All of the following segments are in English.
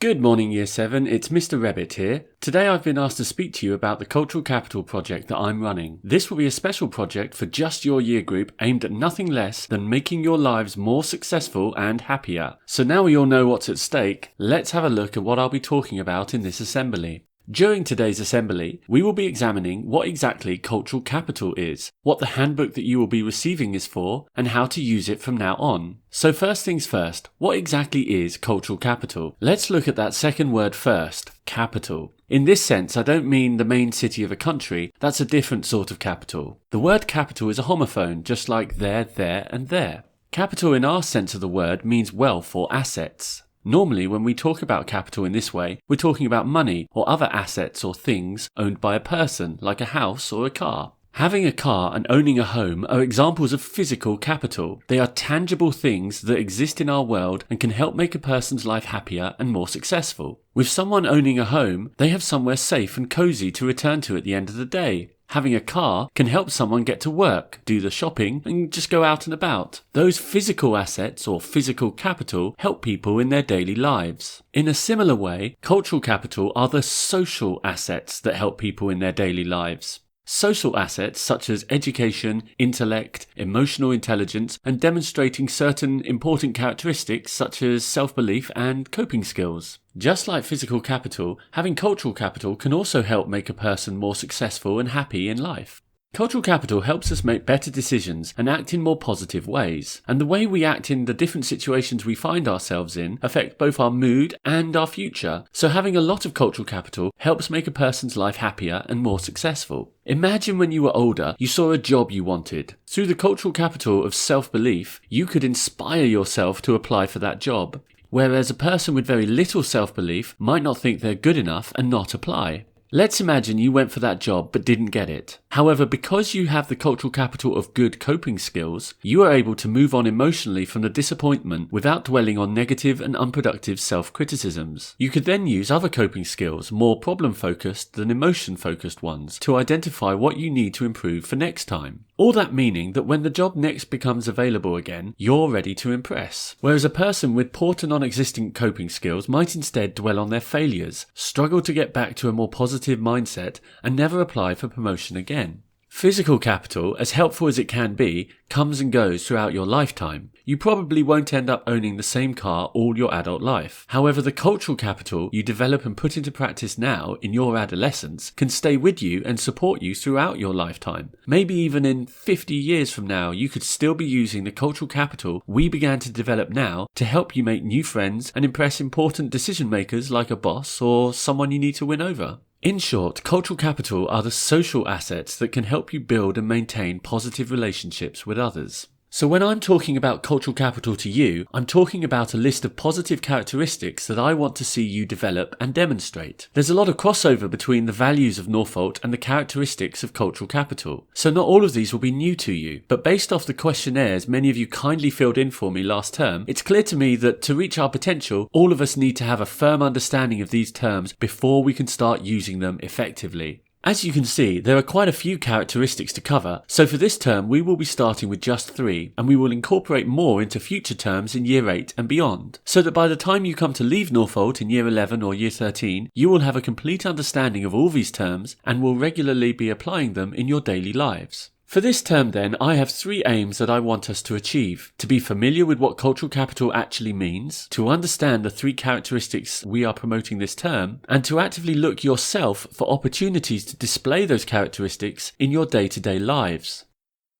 Good morning Year 7, it's Mr. Rabbit here. Today I've been asked to speak to you about the Cultural Capital project that I'm running. This will be a special project for just your year group aimed at nothing less than making your lives more successful and happier. So now we all know what's at stake, let's have a look at what I'll be talking about in this assembly. During today's assembly, we will be examining what exactly Cultural Capital is, what the handbook that you will be receiving is for, and how to use it from now on. So first things first, what exactly is Cultural Capital? Let's look at that second word first, capital. In this sense, I don't mean the main city of a country, that's a different sort of capital. The word capital is a homophone, just like there, and there. Capital in our sense of the word means wealth or assets. Normally, when we talk about capital in this way, we're talking about money or other assets or things owned by a person, like a house or a car. Having a car and owning a home are examples of physical capital. They are tangible things that exist in our world and can help make a person's life happier and more successful. With someone owning a home, they have somewhere safe and cozy to return to at the end of the day. Having a car can help someone get to work, do the shopping, and just go out and about. Those physical assets or physical capital help people in their daily lives. In a similar way, cultural capital are the social assets that help people in their daily lives. Social assets such as education, intellect, emotional intelligence, and demonstrating certain important characteristics such as self-belief and coping skills. Just like physical capital, having cultural capital can also help make a person more successful and happy in life. Cultural capital helps us make better decisions and act in more positive ways, and the way we act in the different situations we find ourselves in affect both our mood and our future, so having a lot of cultural capital helps make a person's life happier and more successful. Imagine when you were older, you saw a job you wanted. Through the cultural capital of self-belief, you could inspire yourself to apply for that job, whereas a person with very little self-belief might not think they're good enough and not apply. Let's imagine you went for that job but didn't get it. However, because you have the cultural capital of good coping skills, you are able to move on emotionally from the disappointment without dwelling on negative and unproductive self-criticisms. You could then use other coping skills, more problem-focused than emotion-focused ones, to identify what you need to improve for next time. All that meaning that when the job next becomes available again, you're ready to impress. Whereas a person with poor to non-existent coping skills might instead dwell on their failures, struggle to get back to a more positive mindset, and never apply for promotion again. Physical capital, as helpful as it can be, comes and goes throughout your lifetime. You probably won't end up owning the same car all your adult life. However, the cultural capital you develop and put into practice now in your adolescence can stay with you and support you throughout your lifetime. Maybe even in 50 years from now, you could still be using the cultural capital we began to develop now to help you make new friends and impress important decision makers like a boss or someone you need to win over. In short, cultural capital are the social assets that can help you build and maintain positive relationships with others. So when I'm talking about cultural capital to you, I'm talking about a list of positive characteristics that I want to see you develop and demonstrate. There's a lot of crossover between the values of Northolt and the characteristics of cultural capital, so not all of these will be new to you, but based off the questionnaires many of you kindly filled in for me last term, it's clear to me that to reach our potential, all of us need to have a firm understanding of these terms before we can start using them effectively. As you can see, there are quite a few characteristics to cover, so for this term we will be starting with just 3, and we will incorporate more into future terms in Year 8 and beyond, so that by the time you come to leave Northolt in Year 11 or Year 13, you will have a complete understanding of all these terms and will regularly be applying them in your daily lives. For this term then, I have 3 aims that I want us to achieve. To be familiar with what cultural capital actually means, to understand the 3 characteristics we are promoting this term, and to actively look yourself for opportunities to display those characteristics in your day-to-day lives.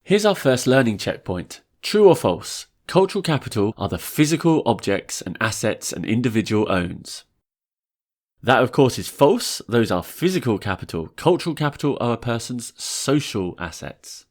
Here's our first learning checkpoint. True or false? Cultural capital are the physical objects and assets an individual owns. That of course is false. Those are physical capital. Cultural capital are a person's social assets.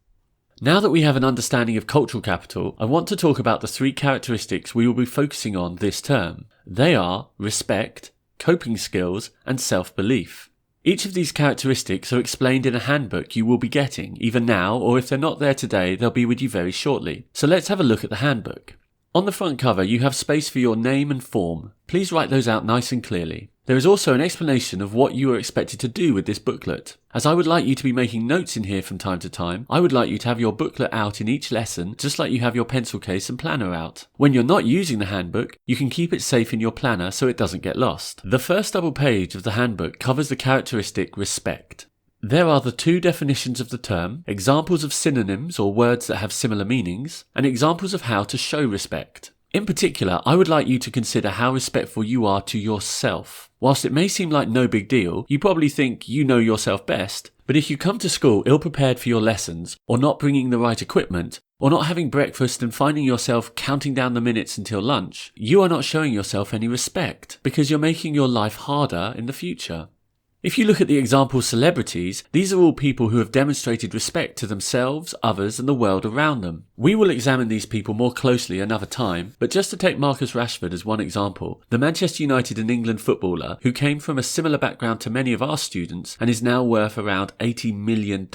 Now that we have an understanding of cultural capital, I want to talk about the 3 characteristics we will be focusing on this term. They are respect, coping skills, and self-belief. Each of these characteristics are explained in a handbook you will be getting, either now or if they're not there today, they'll be with you very shortly. So let's have a look at the handbook. On the front cover, you have space for your name and form. Please write those out nice and clearly. There is also an explanation of what you are expected to do with this booklet. As I would like you to be making notes in here from time to time, I would like you to have your booklet out in each lesson just like you have your pencil case and planner out. When you're not using the handbook, you can keep it safe in your planner so it doesn't get lost. The first double page of the handbook covers the characteristic respect. There are the two definitions of the term, examples of synonyms or words that have similar meanings, and examples of how to show respect. In particular, I would like you to consider how respectful you are to yourself. Whilst it may seem like no big deal, you probably think you know yourself best, but if you come to school ill-prepared for your lessons, or not bringing the right equipment, or not having breakfast and finding yourself counting down the minutes until lunch, you are not showing yourself any respect, because you're making your life harder in the future. If you look at the example celebrities, these are all people who have demonstrated respect to themselves, others, and the world around them. We will examine these people more closely another time, but just to take Marcus Rashford as one example, the Manchester United and England footballer, who came from a similar background to many of our students and is now worth around $80 million,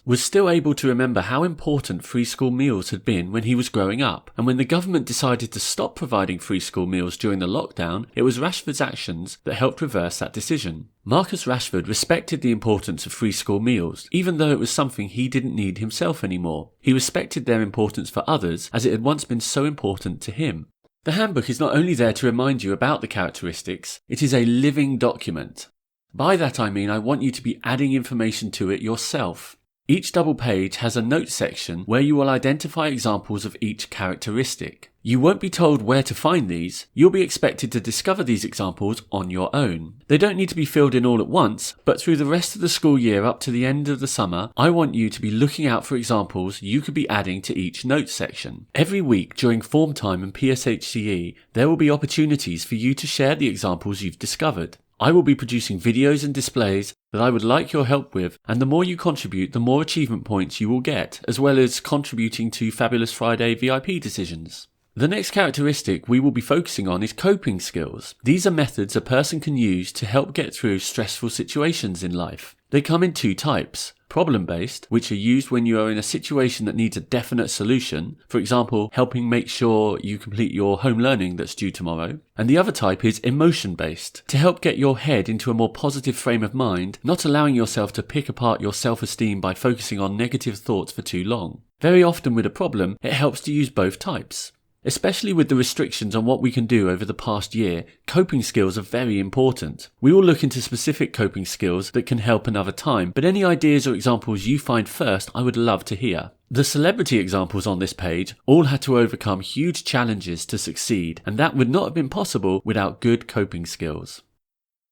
was still able to remember how important free school meals had been when he was growing up, and when the government decided to stop providing free school meals during the lockdown, it was Rashford's actions that helped reverse that decision. Marcus Rashford respected the importance of free school meals, even though it was something he didn't need himself anymore. He respected their importance for others as it had once been so important to him. The handbook is not only there to remind you about the characteristics, it is a living document. By that I mean I want you to be adding information to it yourself. Each double page has a notes section where you will identify examples of each characteristic. You won't be told where to find these, you'll be expected to discover these examples on your own. They don't need to be filled in all at once, but through the rest of the school year up to the end of the summer, I want you to be looking out for examples you could be adding to each notes section. Every week during form time and PSHCE, there will be opportunities for you to share the examples you've discovered. I will be producing videos and displays that I would like your help with, and the more you contribute, the more achievement points you will get, as well as contributing to Fabulous Friday VIP decisions. The next characteristic we will be focusing on is coping skills. These are methods a person can use to help get through stressful situations in life. They come in two types: problem-based, which are used when you are in a situation that needs a definite solution, for example, helping make sure you complete your home learning that's due tomorrow. And the other type is emotion-based, to help get your head into a more positive frame of mind, not allowing yourself to pick apart your self-esteem by focusing on negative thoughts for too long. Very often with a problem, it helps to use both types. Especially with the restrictions on what we can do over the past year, coping skills are very important. We will look into specific coping skills that can help another time, but any ideas or examples you find first, I would love to hear. The celebrity examples on this page all had to overcome huge challenges to succeed, and that would not have been possible without good coping skills.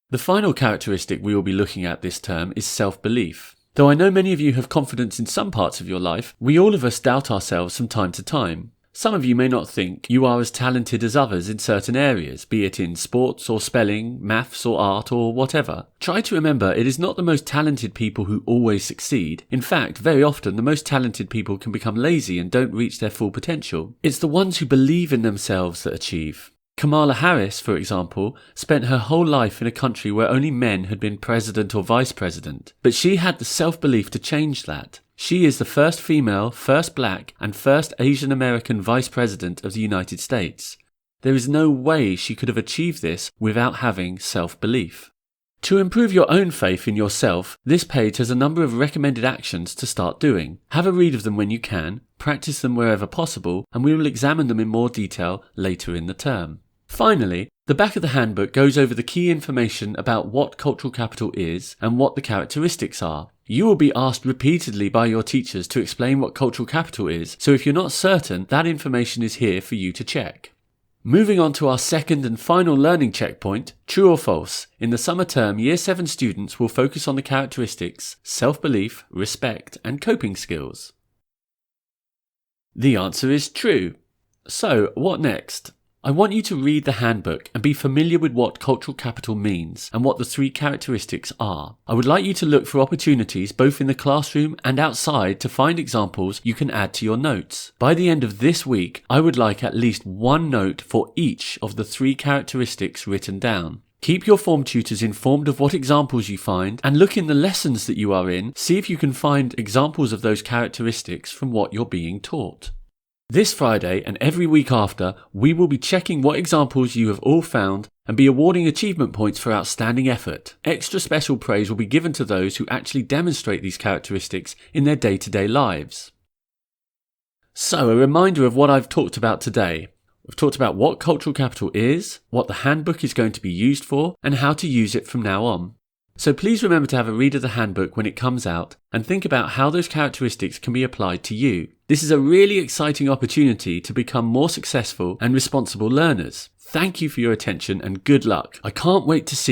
The final characteristic we will be looking at this term is self-belief. Though I know many of you have confidence in some parts of your life, we all of us doubt ourselves from time to time. Some of you may not think you are as talented as others in certain areas, be it in sports or spelling, maths or art or whatever. Try to remember it is not the most talented people who always succeed. In fact, very often the most talented people can become lazy and don't reach their full potential. It's the ones who believe in themselves that achieve. Kamala Harris, for example, spent her whole life in a country where only men had been president or vice president, but she had the self-belief to change that. She is the first female, first black, and first Asian American vice president of the United States. There is no way she could have achieved this without having self-belief. To improve your own faith in yourself, this page has a number of recommended actions to start doing. Have a read of them when you can, practice them wherever possible, and we will examine them in more detail later in the term. Finally, the back of the handbook goes over the key information about what cultural capital is and what the characteristics are. You will be asked repeatedly by your teachers to explain what cultural capital is, so if you're not certain, that information is here for you to check. Moving on to our second and final learning checkpoint, true or false. In the summer term, Year 7 students will focus on the characteristics, self-belief, respect, and coping skills. The answer is true. So, what next? I want you to read the handbook and be familiar with what cultural capital means and what the three characteristics are. I would like you to look for opportunities both in the classroom and outside to find examples you can add to your notes. By the end of this week, I would like at least one note for each of the three characteristics written down. Keep your form tutors informed of what examples you find and look in the lessons that you are in, see if you can find examples of those characteristics from what you're being taught. This Friday and every week after, we will be checking what examples you have all found and be awarding achievement points for outstanding effort. Extra special praise will be given to those who actually demonstrate these characteristics in their day-to-day lives. So, a reminder of what I've talked about today. We've talked about what cultural capital is, what the handbook is going to be used for, and how to use it from now on. So please remember to have a read of the handbook when it comes out and think about how those characteristics can be applied to you. This is a really exciting opportunity to become more successful and responsible learners. Thank you for your attention and good luck. I can't wait to see